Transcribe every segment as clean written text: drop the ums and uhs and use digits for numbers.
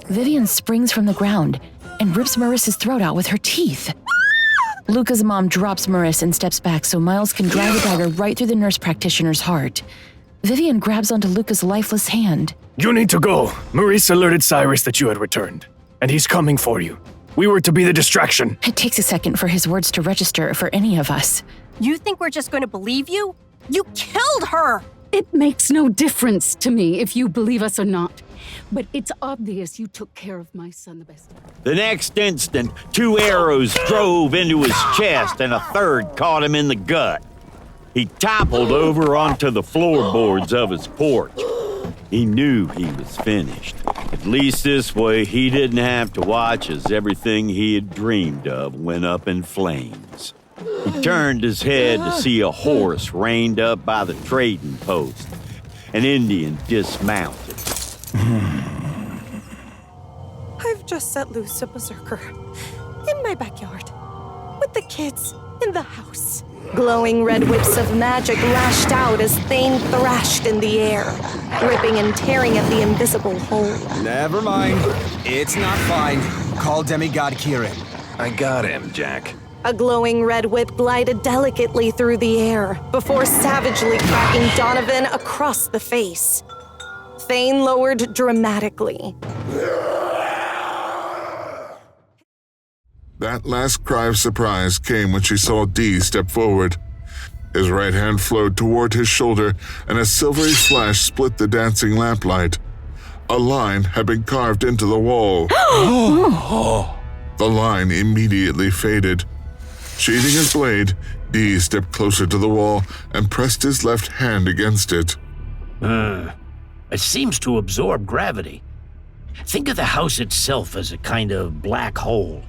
Vivian springs from the ground and rips Marissa's throat out with her teeth. Luca's mom drops Maris and steps back so Miles can drive a dagger right through the nurse practitioner's heart. Vivian grabs onto Luca's lifeless hand. You need to go. Maurice alerted Cyrus that you had returned, and he's coming for you. We were to be the distraction. It takes a second for his words to register for any of us. You think we're just going to believe you? You killed her! It makes no difference to me if you believe us or not. But it's obvious you took care of my son the best. The next instant, 2 arrows drove into his chest and a third caught him in the gut. He toppled over onto the floorboards of his porch. He knew he was finished. At least this way he didn't have to watch as everything he had dreamed of went up in flames. He turned his head to see a horse reined up by the trading post. An Indian dismounted. I've just set loose a berserker in my backyard with the kids in the house. Glowing red whips of magic lashed out as Thane thrashed in the air, ripping and tearing at the invisible hole. Never mind. It's not fine. Call demigod Kieran. I got him, Jack. A glowing red whip glided delicately through the air before savagely cracking Donovan across the face. Thane lowered dramatically. That last cry of surprise came when she saw Dee step forward. His right hand flowed toward his shoulder, and a silvery flash split the dancing lamplight. A line had been carved into the wall. The line immediately faded. Sheathing his blade, Dee stepped closer to the wall and pressed his left hand against it. It seems to absorb gravity. Think of the house itself as a kind of black hole.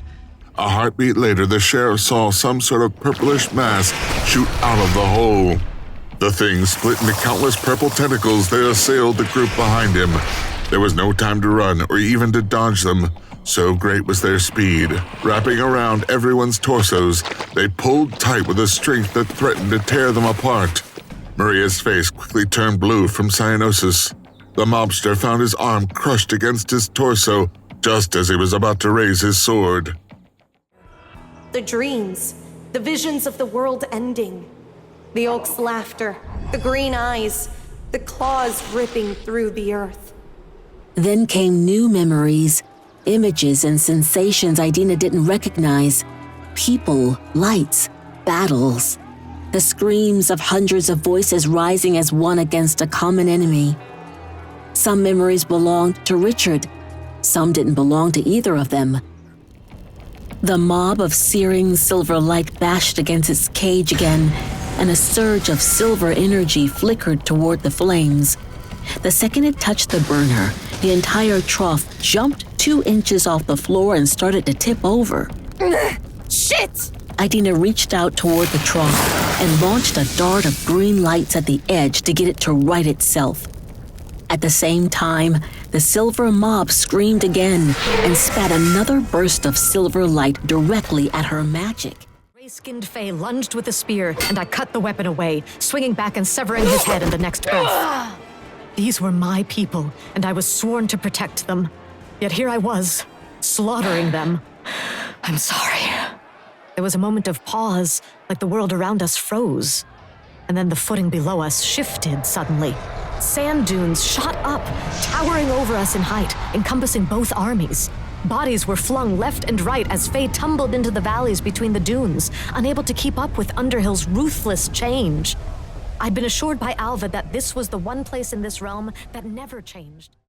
A heartbeat later, the sheriff saw some sort of purplish mass shoot out of the hole. The thing split into countless purple tentacles that assailed the group behind him. There was no time to run or even to dodge them. So great was their speed. Wrapping around everyone's torsos, they pulled tight with a strength that threatened to tear them apart. Maria's face quickly turned blue from cyanosis. The mobster found his arm crushed against his torso just as he was about to raise his sword. The dreams, the visions of the world ending. The oak's laughter, the green eyes, the claws ripping through the earth. Then came new memories, images and sensations Idina didn't recognize. People, lights, battles. The screams of hundreds of voices rising as one against a common enemy. Some memories belonged to Richard. Some didn't belong to either of them. The mob of searing silver light bashed against its cage again, and a surge of silver energy flickered toward the flames. The second it touched the burner, the entire trough jumped 2 inches off the floor and started to tip over. Shit! Idina reached out toward the trough and launched a dart of green lights at the edge to get it to right itself. At the same time, the silver mob screamed again and spat another burst of silver light directly at her magic. Gray-skinned Fae lunged with a spear, and I cut the weapon away, swinging back and severing his head in the next breath. These were my people, and I was sworn to protect them. Yet here I was, slaughtering them. I'm sorry. There was a moment of pause, like the world around us froze. And then the footing below us shifted suddenly. Sand dunes shot up, towering over us in height, encompassing both armies. Bodies were flung left and right as Fae tumbled into the valleys between the dunes, unable to keep up with Underhill's ruthless change. I'd been assured by Alva that this was the one place in this realm that never changed.